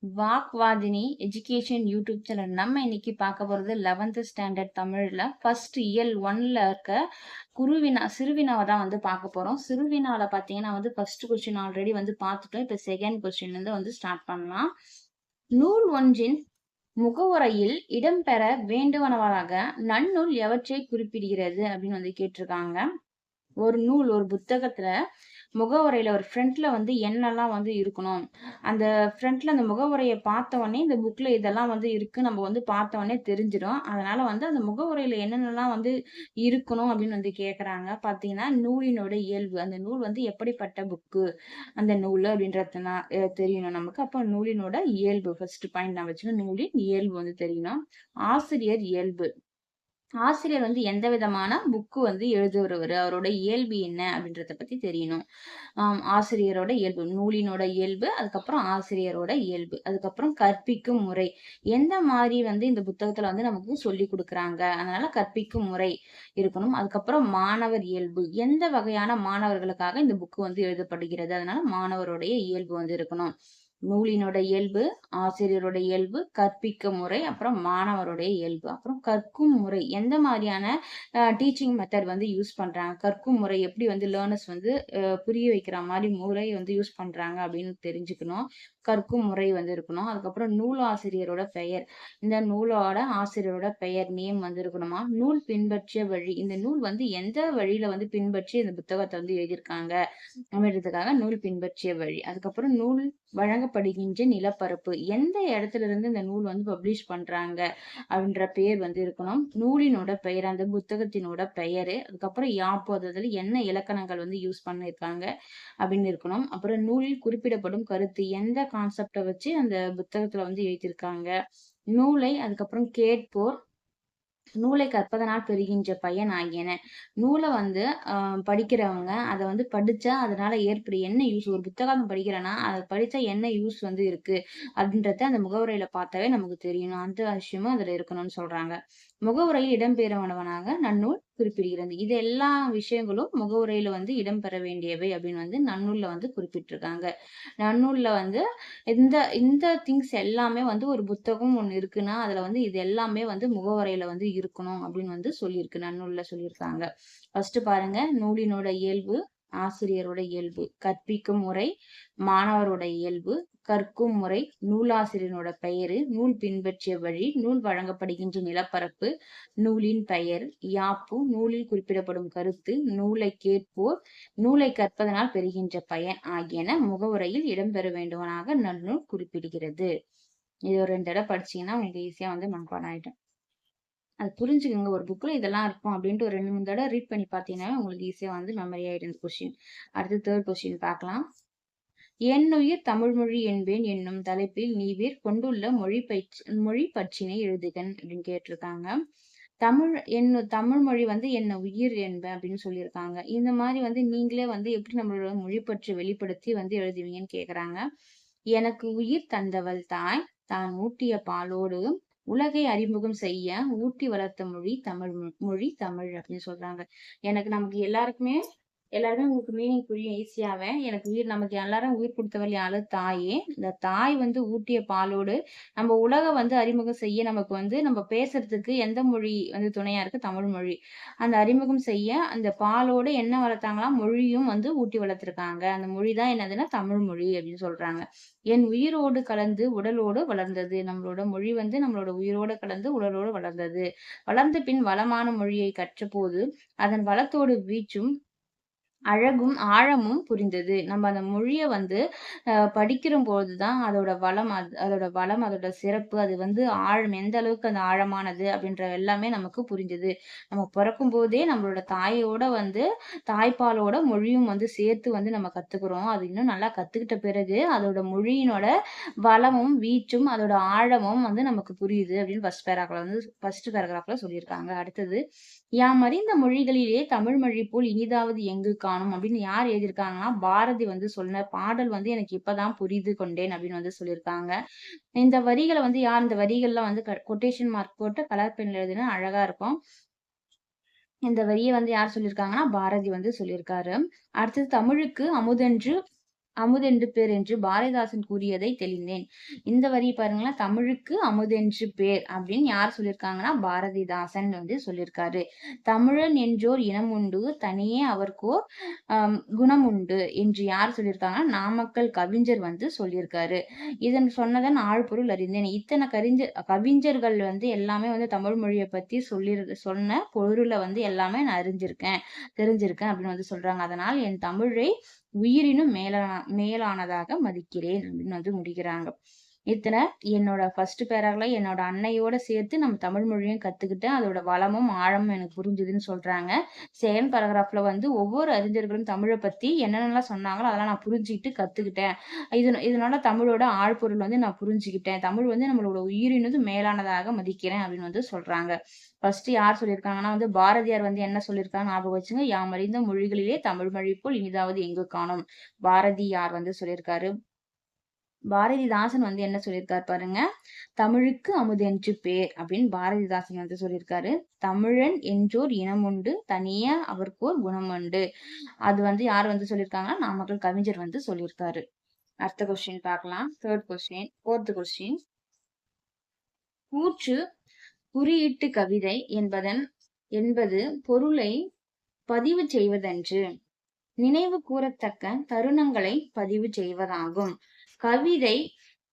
வாக்வாதினி education YouTube channel. நம்ம இன்னைக்கு பார்க்க போகிறது 11th ஸ்டாண்டர்ட் தமிழில் ஃபர்ஸ்ட் இயல் 1ல் இருக்க சிறுவினாவை தான் வந்து பார்க்க போகிறோம். சிறுவினாவில் பார்த்தீங்கன்னா வந்து ஃபர்ஸ்ட் கொஸ்டின் ஆல்ரெடி வந்து பார்த்துட்டோம். இப்போ செகண்ட் கொஸ்டின்லேருந்து வந்து ஸ்டார்ட் பண்ணலாம். நூல் ஒன்றின் முகவுரையில் இடம்பெற வேண்டுவனவாக நன்னூல் எவற்றை குறிப்பிடுகிறது அப்படின்னு வந்து கேட்டிருக்காங்க. ஒரு நூல், ஒரு புத்தகத்துல முகவுரையில ஒரு ஃப்ரண்ட்ல வந்து என்னெல்லாம் வந்து இருக்கணும், அந்த ஃப்ரண்ட்ல அந்த முகவுரையை பார்த்த உடனே இந்த புக்ல இதெல்லாம் வந்து இருக்கு நம்ம வந்து பார்த்த உடனே தெரிஞ்சிடும். அதனால வந்து அந்த முகவுரையில என்னென்னலாம் வந்து இருக்கணும் அப்படின்னு வந்து கேட்குறாங்க. பார்த்தீங்கன்னா நூலினோட இயல்பு, அந்த நூல் வந்து எப்படிப்பட்ட புக்கு அந்த நூல் அப்படின்றதுனா தெரியணும் நமக்கு. அப்போ நூலினோட இயல்பு ஃபர்ஸ்ட் பாயிண்ட் நான் வச்சுக்கணும். நூலின் இயல்பு வந்து தெரியணும். ஆசிரியர் இயல்பு, ஆசிரியர் வந்து எந்த விதமான புக்கு வந்து எழுதுறவர், அவரோட இயல்பு என்ன அப்படின்றத பத்தி தெரியணும். ஆசிரியரோட இயல்பு, நூலினோட இயல்பு, அதுக்கப்புறம் ஆசிரியரோட இயல்பு, அதுக்கப்புறம் கற்பிக்கும் முறை, எந்த மாதிரி வந்து இந்த புத்தகத்துல வந்து நமக்கு சொல்லி கொடுக்குறாங்க, அதனால கற்பிக்கும் முறை இருக்கணும். அதுக்கப்புறம் மாணவர் இயல்பு, எந்த வகையான மாணவர்களுக்காக இந்த புக்கு வந்து எழுதப்படுகிறது, அதனால மாணவருடைய இயல்பு வந்து இருக்கணும். நூலினோட இயல்பு, ஆசிரியரோட இயல்பு, கற்பிக்கும் முறை, அப்புறம் மாணவருடைய இயல்பு, அப்புறம் கற்கும் முறை, எந்த மாதிரியான டீச்சிங் மெத்தட் வந்து யூஸ் பண்றாங்க, கற்கும் முறை எப்படி வந்து லேர்னர்ஸ் வந்து புரிய வைக்கிற மாதிரி முறை வந்து யூஸ் பண்றாங்க அப்படின்னு தெரிஞ்சுக்கணும். கற்கும் முறை வந்து இருக்கணும். அதுக்கப்புறம் நூல் ஆசிரியரோட பெயர், இந்த நூலோட ஆசிரியரோட பெயர் நேம் வந்து இருக்கணுமா. நூல் பின்பற்றிய வழி, இந்த நூல் வந்து எந்த வழியில வந்து பின்பற்றி இந்த புத்தகத்தை வந்து எழுதியிருக்காங்க அப்படின்றதுக்காக நூல் பின்பற்றிய வழி. அதுக்கப்புறம் நூல் வழங்கப்படுகின்ற நிலப்பரப்பு, எந்த இடத்துல இருந்து இந்த நூல் வந்து பப்ளிஷ் பண்றாங்க அப்படின்ற பெயர் வந்து இருக்கணும். நூலினோட பெயர், அந்த புத்தகத்தினோட பெயரு, அதுக்கப்புறம் யாப்பு, அதுல என்ன இலக்கணங்கள் வந்து யூஸ் பண்ணிருக்காங்க அப்படின்னு இருக்கணும். அப்புறம் நூலில் குறிப்பிடப்படும் கருத்து, எந்த கான்செப்டை வச்சு அந்த புத்தகத்துல வந்து எழுதியிருக்காங்க. நூலை, அதுக்கப்புறம் கேட்போர், நூலை கற்பதனால் பெறுகின்ற பயன் ஆகியன. நூலை வந்து படிக்கிறவங்க அதை வந்து படிச்சா அதனால என்ன யூஸ், ஒரு புத்தகம் படிக்கிறேன்னா அதை படிச்சா என்ன யூஸ் வந்து இருக்கு அப்படின்றத அந்த முகவுரையில பார்த்தாவே நமக்கு தெரியணும். அந்த விஷயமும் அதுல இருக்கணும்னு சொல்றாங்க. முகவுரையில் இடம்பெறவனவனாக நன்னூல் குறிப்பிடுகிறது. இது எல்லா விஷயங்களும் முகவுரையில வந்து இடம்பெற வேண்டியவை அப்படின்னு வந்து நன்னூல்ல வந்து குறிப்பிட்டிருக்காங்க. நன்னூல்ல வந்து இந்த இந்த திங்ஸ் எல்லாமே வந்து ஒரு புத்தகம் ஒண்ணு இருக்குன்னா அதுல வந்து இது எல்லாமே வந்து முகவுரையில வந்து இருக்கணும் அப்படின்னு வந்து சொல்லியிருக்கு, நன்னூல்ல சொல்லியிருக்காங்க. ஃபர்ஸ்ட் பாருங்க, நூலினோட இயல்பு, ஆசிரியரோட இயல்பு, கற்பிக்கும் முறை, மாணவரோட இயல்பு, கற்கும் முறை, நூலாசிரியனோட பெயரு, நூல் பின்பற்றிய வழி, நூல் வழங்கப்படுகின்ற நிலப்பரப்பு, நூலின் பெயர், யாப்பு, நூலில் குறிப்பிடப்படும் கருத்து, நூலை கேட்போர், நூலை கற்பதனால் பெறுகின்ற பயன் ஆகியன முகவுரையில் இடம்பெற வேண்டுவனாக நன்னூல் குறிப்பிடுகிறது. இது ஒரு 2 தடவை படிச்சீங்கன்னா உங்களுக்கு ஈஸியா வந்து மனப்பாடம் ஆயிடும். அது புரிஞ்சுக்கோங்க. ஒரு புக்ல இதெல்லாம் இருக்கும் அப்படின்ட்டு ஒரு 2, 3 தடவை ரீட் பண்ணி பார்த்தீங்கன்னா உங்களுக்கு ஈஸியா வந்து மெமரி ஆயிடும் இந்த கொஸ்டின். அடுத்து தேர்ட் கொஸ்டின் பார்க்கலாம். என்னுயிர் தமிழ்மொழி என்பேன் என்னும் தலைப்பில் நீவிர் கொண்டுள்ள மொழி பற்றினை எழுதுகன் அப்படின்னு கேட்டிருக்காங்க. தமிழ் மொழி வந்து என்ன உயிர் என்பேன் அப்படின்னு சொல்லியிருக்காங்க. இந்த மாதிரி வந்து நீங்களே வந்து எப்படி நம்மளோட மொழி பற்றி வெளிப்படுத்தி வந்து எழுதுவீங்கன்னு கேக்குறாங்க. எனக்கு உயிர் தந்தவள் தாய், தான் ஊட்டிய பாலோடு உலகை அறிமுகம் செய்ய ஊட்டி வளர்த்த மொழி தமிழ் அப்படின்னு சொல்றாங்க. நமக்கு எல்லாருமே உங்களுக்கு மீனிங் புரியும் ஈஸியாவே. எனக்கு உயிர், நமக்கு எல்லாரும் உயிர் கொடுத்தவள் யாரு, தாயே. இந்த தாய் வந்து ஊட்டிய பாலோடு நம்ம உலக வந்து அறிமுகம் செய்ய, நமக்கு வந்து நம்ம பேசுறதுக்கு எந்த மொழி வந்து துணையா இருக்கு, தமிழ் மொழி. அந்த அறிமுகம் செய்ய அந்த பாலோடு என்ன வளர்த்தாங்களாம், மொழியும் வந்து ஊட்டி வளர்த்திருக்காங்க. அந்த மொழி தான் என்னதுன்னா தமிழ் மொழி அப்படின்னு சொல்றாங்க. என் உயிரோடு கலந்து உடலோடு வளர்ந்தது, நம்மளோட மொழி வந்து நம்மளோட உயிரோடு கலந்து உடலோடு வளர்ந்தது. வளர்ந்த பின் வளமான மொழியை கற்ற போது அதன் வளத்தோடு வீச்சும் அழகும் ஆழமும் புரிந்தது. நம்ம அந்த மொழிய வந்து படிக்கிற பொழுதுதான் அதோட வளம், அதோட சிறப்பு, அது வந்து ஆழம், எந்த அளவுக்கு அந்த ஆழமானது அப்படின்ற எல்லாமே நமக்கு புரிஞ்சது. நம்ம பிறக்கும் போதே நம்மளோட தாயோட வந்து தாய்ப்பாலோட மொழியும் வந்து சேர்த்து வந்து நம்ம கத்துக்கிறோம். அது இன்னும் நல்லா கத்துக்கிட்ட பிறகு அதோட மொழியினோட வளமும் வீச்சும் அதோட ஆழமும் வந்து நமக்கு புரியுது அப்படின்னு ஃபர்ஸ்ட் பேராகிராஃப்ல சொல்லியிருக்காங்க. அடுத்தது, யாம் அறிந்த மொழிகளிலே தமிழ் மொழி போல் இனிதாவது எங்கு காணும் அப்படின்னு யார் எழுதியிருக்காங்கன்னா பாரதி வந்து சொன்ன பாடல் வந்து எனக்கு இப்பதான் புரிந்து கொண்டேன் அப்படின்னு வந்து சொல்லியிருக்காங்க. இந்த வரிகளை வந்து இந்த வரிகள்லாம் வந்து கொட்டேஷன் மார்க் போட்டு கலர் பென்ல எழுதினா அழகா இருக்கும். இந்த வரியை வந்து யார் சொல்லியிருக்காங்கன்னா பாரதி வந்து சொல்லியிருக்காரு. அடுத்தது, தமிழுக்கு அமுதென்று அமுதென்று பேர் என்று பாரதிதாசன் கூறியதை தெளிந்தேன். இந்த வரி பாருங்களேன், தமிழுக்கு அமுதென்று பேர் அப்படின்னு யார் சொல்லியிருக்காங்கன்னா பாரதிதாசன் வந்து சொல்லியிருக்காரு. தமிழன் என்றோர் இனம் உண்டு, தனியே அவர்க்கோர் குணம் உண்டு என்று யார் சொல்லியிருக்காங்கன்னா நாமக்கல் கவிஞர் வந்து சொல்லியிருக்காரு. இதன் சொன்னதன் ஆழ்பொருள் அறிந்தேன். இத்தனை கவிஞர்கள் வந்து எல்லாமே வந்து தமிழ் மொழியை பத்தி சொன்ன பொருளை வந்து எல்லாமே நான் தெரிஞ்சிருக்கேன் அப்படின்னு வந்து சொல்றாங்க. அதனால் என் தமிழை உயிரினும் மேலானதாக மதிக்கிறேன் அப்படின்னு வந்து முடிக்கிறாங்க. இத்தனை என்னோட ஃபர்ஸ்ட் பேரால என்னோட அன்னையோட சேர்த்து நம்ம தமிழ் மொழியும் கத்துக்கிட்டேன். அதோட வளமும் ஆழமும் எனக்கு புரிஞ்சுதுன்னு சொல்றாங்க. செகண்ட் பேராகிராஃப்ல வந்து ஒவ்வொரு அறிஞர்களும் தமிழை பத்தி என்னென்னலாம் சொன்னாங்களோ அதெல்லாம் நான் புரிஞ்சுக்கிட்டு கத்துக்கிட்டேன். இதனால தமிழோட ஆழ்பொருள் வந்து நான் புரிஞ்சுக்கிட்டேன். தமிழ் வந்து நம்மளோட உயிரினது மேலானதாக மதிக்கிறேன் அப்படின்னு வந்து சொல்றாங்க. ஃபர்ஸ்ட் யார் சொல்லியிருக்காங்கன்னா வந்து பாரதியார் வந்து என்ன சொல்லியிருக்காங்க ஞாபகம் வச்சுங்க. யாம் அறிந்த மொழிகளிலே தமிழ் மொழி போல் இனிதாவது எங்கு காணோம். பாரதியார் வந்து சொல்லியிருக்காரு. பாரதிதாசன் வந்து என்ன சொல்லியிருக்காரு பாருங்க. தமிழுக்கு அமுதென்று பேர் அப்படின்னு பாரதிதாசன் வந்து சொல்லியிருக்காரு. தமிழன் என்றோர் இனம் உண்டு, தனியா அவர்க்கோர் குணம் உண்டு. அது வந்து யார் வந்து சொல்லியிருக்காங்கன்னா நாமக்கல் கவிஞர் வந்து சொல்லியிருக்காரு. அடுத்த கொஸ்டின் பார்க்கலாம். Fourth question. கூற்று குறியீட்டு கவிதை என்பது பொருளை பதிவு செய்வதன்று நினைவு கூறத்தக்க தருணங்களை பதிவு செய்வதாகும். கவிதை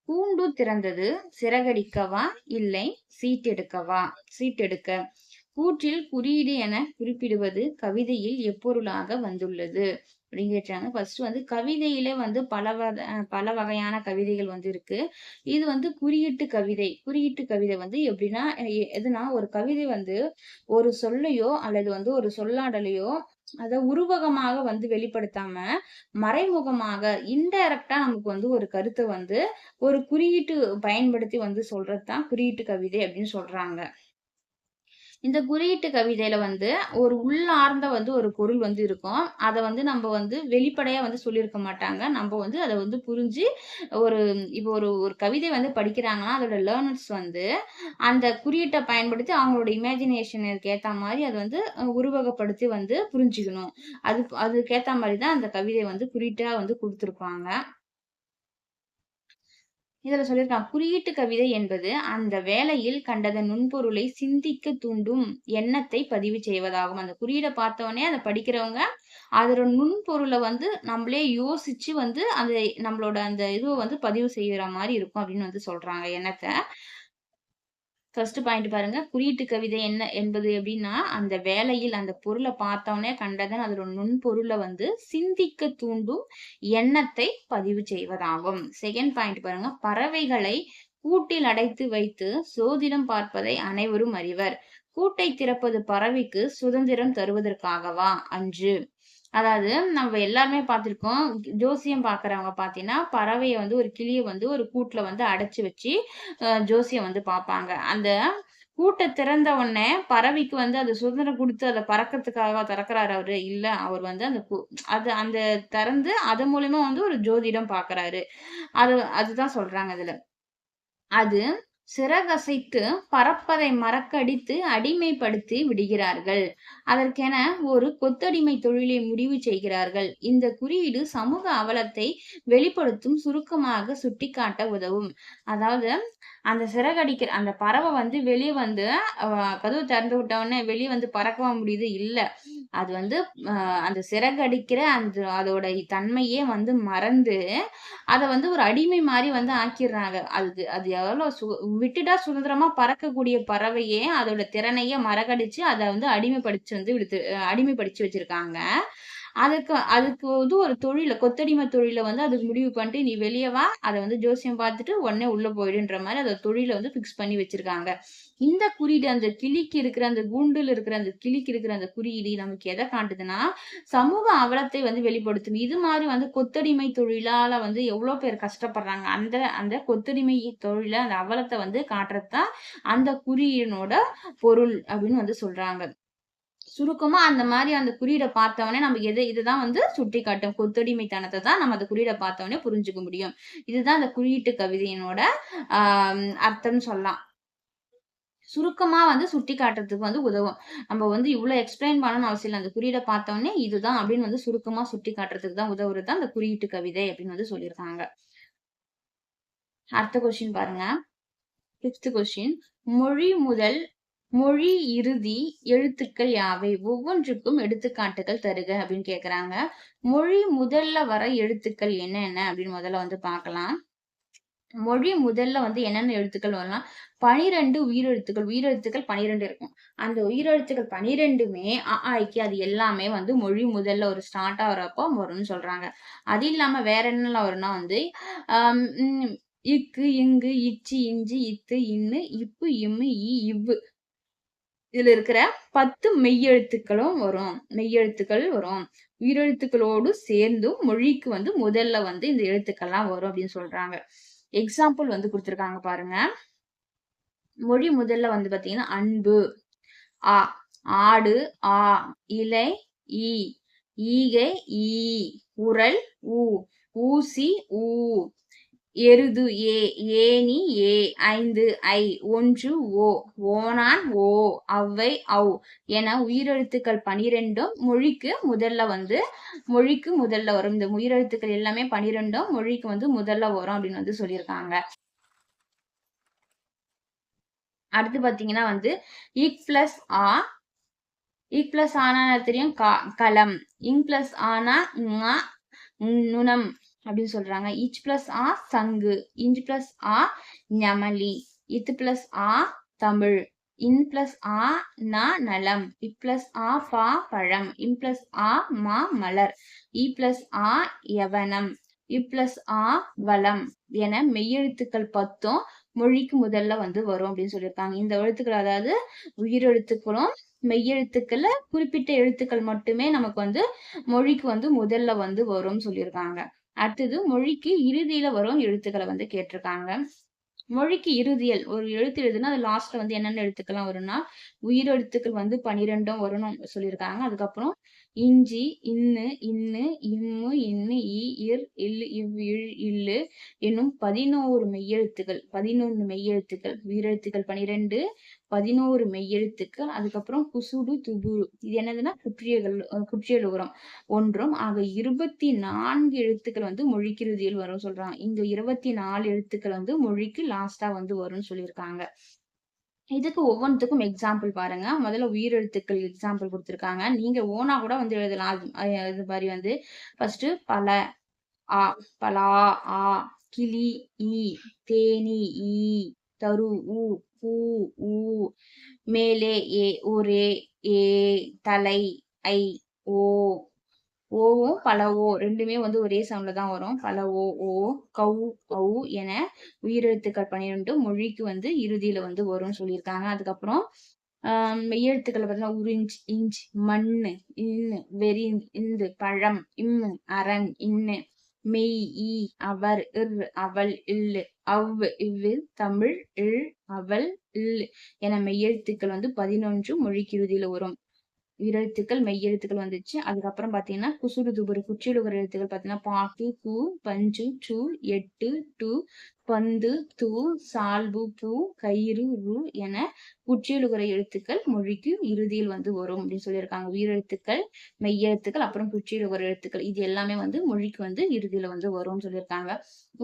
கூண்டு திறந்தது சிறகடிக்கவா இல்லை சீட்டெடுக்க. கூற்றில் குறியீடு என குறிப்பிடுவது கவிதையில் எப்பொருளாக வந்துள்ளது அப்படின்னு கேட்டாங்க. ஃபர்ஸ்ட் வந்து கவிதையில வந்து பல வகையான கவிதைகள் வந்து இருக்கு. இது வந்து குறியீட்டு கவிதை வந்து எப்படின்னா எதுனா ஒரு கவிதை வந்து ஒரு சொல்லையோ அல்லது வந்து ஒரு சொல்லாடலையோ அத உருவகமாக வந்து வெளிப்படுத்தாம மறைமுகமாக இன்டைரக்டா நமக்கு வந்து ஒரு கருத்தை வந்து ஒரு குறியீட்டு பயன்படுத்தி வந்து சொல்றதுதான் குறியீட்டு கவிதை அப்படின்னு சொல்றாங்க. இந்த குறியீட்டு கவிதையில வந்து ஒரு உள்ளார்ந்த வந்து ஒரு பொருள் வந்து இருக்கும். அத வந்து நம்ம வந்து வெளிப்படையா வந்து சொல்லியிருக்க மாட்டாங்க. நம்ம வந்து அத வந்து புரிஞ்சு இப்போ ஒரு கவிதை வந்து படிக்கிறாங்கன்னா அதோட லேர்னர்ஸ் வந்து அந்த குறியீட்டை பயன்படுத்தி அவங்களோட இமேஜினேஷனுக்கு ஏத்த மாதிரி அதை வந்து உருவகப்படுத்தி வந்து புரிஞ்சுக்கணும். அதுக்கேத்த மாதிரி தான் அந்த கவிதை வந்து குறியீட்டா வந்து கொடுத்திருப்பாங்க. இதுல சொல்லியிருக்காங்க குறியீட்டு கவிதை என்பது அந்த வேளையில் கண்டதன் நுண்பொருளை சிந்திக்க தூண்டும் எண்ணத்தை பதிவு செய்வதாகும். அந்த குறியீடை பார்த்தோடனே அதை படிக்கிறவங்க அதோட நுண்பொருளை வந்து நம்மளே யோசிச்சு வந்து நம்மளோட அந்த இதுவை வந்து பதிவு செய்யற மாதிரி இருக்கும் அப்படின்னு வந்து சொல்றாங்க எண்ணத்தை. ஃபர்ஸ்ட் பாயிண்ட் பாருங்க. குறியீட்டு கவிதை என்ன என்பது எப்படின்னா அந்த வேளையில் அந்த பொருளை பார்த்தோன்னே கண்டதன் அதோட நுண்பொருளை வந்து சிந்திக்க தூண்டும் எண்ணத்தை பதிவு செய்வதாகும். செகண்ட் பாயிண்ட் பாருங்க. பறவைகளை கூட்டில் அடைத்து வைத்து சோதிடம் பார்ப்பதை அனைவரும் அறிவர். கூட்டை திறப்பது பறவைக்கு சுதந்திரம் தருவதற்காகவா அன்று. அதாவது நம்ம எல்லாருமே பார்த்திருக்கோம். ஜோசியம் பாக்குறவங்க பாத்தீங்கன்னா பறவையை வந்து ஒரு கிளியை வந்து ஒரு கூட்டுல வந்து அடைச்சு வச்சு ஜோசியம் வந்து பார்ப்பாங்க. அந்த கூட்டை திறந்த உடனே பறவைக்கு வந்து அது சுதந்திரம் கொடுத்து அதை பறக்கிறதுக்காக திறக்கிறாரு அவரு இல்ல. அவர் வந்து அந்த திறந்து அது மூலியமா வந்து ஒரு ஜோதிடம் பாக்குறாரு. அதுதான் சொல்றாங்க இதுல. அது சிறகசைத்து பறப்பதை மறக்கடித்து அடிமைப்படுத்தி விடுகிறார்கள். அதற்கென ஒரு கொத்தடிமை தொழிலை முடிவு செய்கிறார்கள். இந்த குறியீடு சமூக அவலத்தை வெளிப்படுத்தும் சுருக்கமாக சுட்டிக்காட்ட உதவும். அதாவது அந்த சிறகடிக்கிற அந்த பறவை வந்து வெளியே வந்து கதவு திறந்து விட்ட உடனே வெளியே வந்து பறக்கவா முடியுது இல்ல. அது வந்து அந்த சிறகடிக்கிற அதோட தன்மையே வந்து மறந்து அதை வந்து ஒரு அடிமை மாதிரி வந்து ஆக்கிடுறாங்க. அது எவ்வளவு விட்டுட்டா சுதந்திரமா பறக்கக்கூடிய பறவையே அதோட திறனையே மறக்கடிச்சு அதை வந்து அடிமைப்படுத்தி வச்சிருக்காங்க. அதுக்கு வந்து ஒரு கொத்தடிமை தொழில வந்து அதுக்கு முடிவு பண்ணிட்டு நீ வெளியே வா, அதை வந்து ஜோசியம் பார்த்துட்டு உடனே உள்ள போயிடுன்ற மாதிரி அதை தொழிலை வந்து பிக்ஸ் பண்ணி வச்சிருக்காங்க. இந்த குறியீடு அந்த கிளிக்கு இருக்கிற அந்த கூண்டுல இருக்கிற அந்த கிளிக்கு இருக்கிற அந்த குறியீடு நமக்கு எதை காட்டுதுன்னா சமூக அவலத்தை வந்து வெளிப்படுத்தும். இது மாதிரி வந்து கொத்தடிமை தொழிலால வந்து எவ்வளவு பேர் கஷ்டப்படுறாங்க. அந்த கொத்தடிமை தொழில அந்த அவலத்தை வந்து காட்டுறதுதான் அந்த குறியீடனோட பொருள் அப்படின்னு வந்து சொல்றாங்க. சுருக்கமா அந்த மாதிரி அந்த குறியீடை பார்த்தவொடனே நம்ம இதுதான் வந்து சுட்டி காட்டும். கொத்தடிமைத்தனத்தை தான் நம்ம அந்த குறியீடை பார்த்தவொடனே புரிஞ்சுக்க முடியும். இதுதான் அந்த குறியீட்டு கவிதையினோட அர்த்தம்னு சொல்லலாம். சுருக்கமா வந்து சுட்டி காட்டுறதுக்கு வந்து உதவும். நம்ம வந்து இவ்ளோ எக்ஸ்பிளைன் பண்ணணும்னு அவசியம் இல்ல. அந்த குறியீட பார்த்தோனே இதுதான் அப்படின்னு வந்து சுருக்கமா சுட்டி காட்டுறதுக்கு தான் உதவுறது தான் அந்த குறியீட்டு கவிதை அப்படின்னு வந்து சொல்லியிருக்காங்க. அடுத்த கொஸ்டின் பாருங்க. 5th question. மொழி முதல் மொழி இறுதி எழுத்துக்கள் யாவை? ஒவ்வொன்றுக்கும் எடுத்துக்காட்டுகள் தருக அப்படின்னு கேக்குறாங்க. மொழி முதல்ல வர எழுத்துக்கள் என்னென்ன அப்படின்னு முதல்ல வந்து பார்க்கலாம். மொழி முதல்ல வந்து என்னென்ன எழுத்துக்கள் வரலாம்? 12 உயிரெழுத்துக்கள். உயிரெழுத்துக்கள் 12 இருக்கும். அந்த உயிரெழுத்துக்கள் 12மே அது எல்லாமே வந்து மொழி முதல்ல ஒரு ஸ்டார்ட் ஆகுறப்போ வரும்னு சொல்றாங்க. அது இல்லாம வேற என்னலாம் வரும்னா வந்து, அம் ம் இக்கு, இங்கு, இச்சி, இஞ்சி, இத்து, இன்னு, இப்பு, இம்மு, இவ்வு. இதுல இருக்கிற 10 மெய்யெழுத்துக்களும் வரும். மெய்யெழுத்துக்கள் வரும். உயிரெழுத்துக்களோடு சேர்ந்தும் மொழிக்கு வந்து முதல்ல வந்து இந்த எழுத்துக்கள்லாம் வரும் அப்படின்னு சொல்றாங்க. எக்ஸாம்பிள் வந்து குடுத்திருக்காங்க பாருங்க. மொழி முதல்ல வந்து பாத்தீங்கன்னா, அன்பு அ, ஆடு ஆ, இலை ஈ, ஈகை ஈ, உரல் ஊ, ஊசி ஊ, எருது ஏ, ஏணி ஏ, ஐந்து ஐ, ஒன்று ஓ, ஓணான் ஓ, ஔவை ஔ என உயிரெழுத்துக்கள் 12ம் மொழிக்கு முதல்ல வரும். இந்த உயிரெழுத்துக்கள் எல்லாமே 12ம் மொழிக்கு வந்து முதல்ல வரும் அப்படின்னு வந்து சொல்லியிருக்காங்க. அடுத்து பாத்தீங்கன்னா வந்து இக் பிளஸ் ஆ, இக் பிளஸ் ஆனா தெரியும் களம். இங் பிளஸ் ஆனா நுணம் அப்படின்னு சொல்றாங்க. இச் பிளஸ் ஆ சங்கு. இஞ்ச் பிளஸ் ஆ ஞமலி. இத்து பிளஸ் ஆ தமிழ். இன் பிளஸ் ஆ நலம். இப் பிளஸ் ஆ பா பழம். இம் பிளஸ் ஆ மலர். இ பிளஸ் ஆ யவனம். இப் பிளஸ் ஆ வளம் என மெய்யெழுத்துக்கள் 10ம் மொழிக்கு முதல்ல வந்து வரும் அப்படின்னு சொல்லியிருக்காங்க. இந்த எழுத்துக்கள் அதாவது உயிரெழுத்துக்களும் மெய்யெழுத்துக்கள்ல குறிப்பிட்ட எழுத்துக்கள் மட்டுமே நமக்கு வந்து மொழிக்கு வந்து முதல்ல வந்து வரும்னு சொல்லியிருக்காங்க. அடுத்தது மொழிக்கு இறுதியில வரும் எழுத்துக்களை வந்து கேட்டிருக்காங்க. மொழிக்கு இறுதியல் ஒரு எழுத்து எழுதுனா அது லாஸ்ட்ல வந்து என்னென்ன எழுத்துக்கள்லாம் வரும்னா உயிரெழுத்துக்கள் வந்து 12ம் வரும்னு சொல்லியிருக்காங்க. அதுக்கப்புறம் இஞ்சி, இன்னு, இன்னு, இம்மு, இன்னு, இர், இல், இவ், இழ், இல்லு என்னும் 11 மெய்யெழுத்துக்கள். 11 மெய்யெழுத்துக்கள். உயிரெழுத்துக்கள் 12, 11 மெய்யெழுத்துக்கள். அதுக்கப்புறம் குசுடு, துபுரு. இது என்னதுன்னா குற்றியல் உரம் ஒன்றும் ஆக 24 எழுத்துக்கள் வந்து மொழிக்கு இறுதியில் வரும் சொல்றாங்க. இங்க 24 எழுத்துக்கள் வந்து மொழிக்கு லாஸ்டா வந்து வரும்னு சொல்லியிருக்காங்க. இதுக்கு ஒவ்வொன்றுத்துக்கும் எக்ஸாம்பிள் பாருங்க. முதல்ல உயிரெழுத்துக்கள் எக்ஸாம்பிள் குடுத்திருக்காங்க. நீங்க ஓனா கூட வந்து எழுதலாம். இது மாரி வந்து ஃபர்ஸ்ட் ஆ, பலா, ஆ, கிளி, ஈ, தேனீ, ஈ, தரு, பூ, ஊ, மேலே, ஏ, ஒரே, ஏ, தலை, ஐ, ஓ, ஓவும் பலவோ 2மே வந்து ஒரே சவுண்ட்ல தான் வரும். பலவோ, ஓ, கௌ, ஔ என உயிரெழுத்துக்கள் 12 மொழிக்கு வந்து இறுதியில வந்து வரும்னு சொல்லியிருக்காங்க. அதுக்கப்புறம் மெய்யெழுத்துக்கள் பார்த்தீங்கன்னா உறிஞ்ச், இஞ்ச், மண்ணு, இன்னு, வெறி, இந்து, பழம், இம்மு, அரண், இன்னு, மெய், ஈ, அவர், இர், அவள், இல்லு, அவ், இவ்வு, தமிழ், இல், அவள், இல் என மெய்யெழுத்துக்கள் வந்து 11 மொழிக்கு இறுதியில வரும். உயிரெழுத்துக்கள், மெய்யெழுத்துக்கள் வந்துச்சு. அதுக்கப்புறம் பார்த்தீங்கன்னா, குசுடு துபுரு குற்றியலுகர எழுத்துக்கள் பார்த்தீங்கன்னா, பாக்கு, கு, பஞ்சு, சு, எட்டு, டு, பந்து, து, சால்பு, பூ, கயிறு, ரு என குற்றியலுகர எழுத்துக்கள் மொழிக்கு இறுதியில் வந்து வரும் அப்படின்னு சொல்லியிருக்காங்க. உயிரெழுத்துக்கள், மெய்யெழுத்துக்கள், அப்புறம் குற்றியலுகர எழுத்துக்கள் இது எல்லாமே வந்து மொழிக்கு வந்து இறுதியில வந்து வரும்னு சொல்லியிருக்காங்க.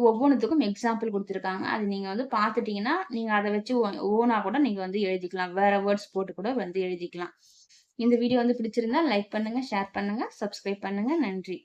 ஒவ்வொன்றுத்துக்கும் எக்ஸாம்பிள் குடுத்திருக்காங்க. அது நீங்க வந்து பார்த்துட்டீங்கன்னா, நீங்க அத வச்சு ஓனா கூட நீங்க வந்து எழுதிக்கலாம். வேற வேர்ட்ஸ் போட்டு கூட வந்து எழுதிக்கலாம். இந்த வீடியோ வந்து பிடிச்சிருந்தா லைக் பண்ணுங்க, ஷேர் பண்ணுங்க, சப்ஸ்கிரைப் பண்ணுங்க. நன்றி.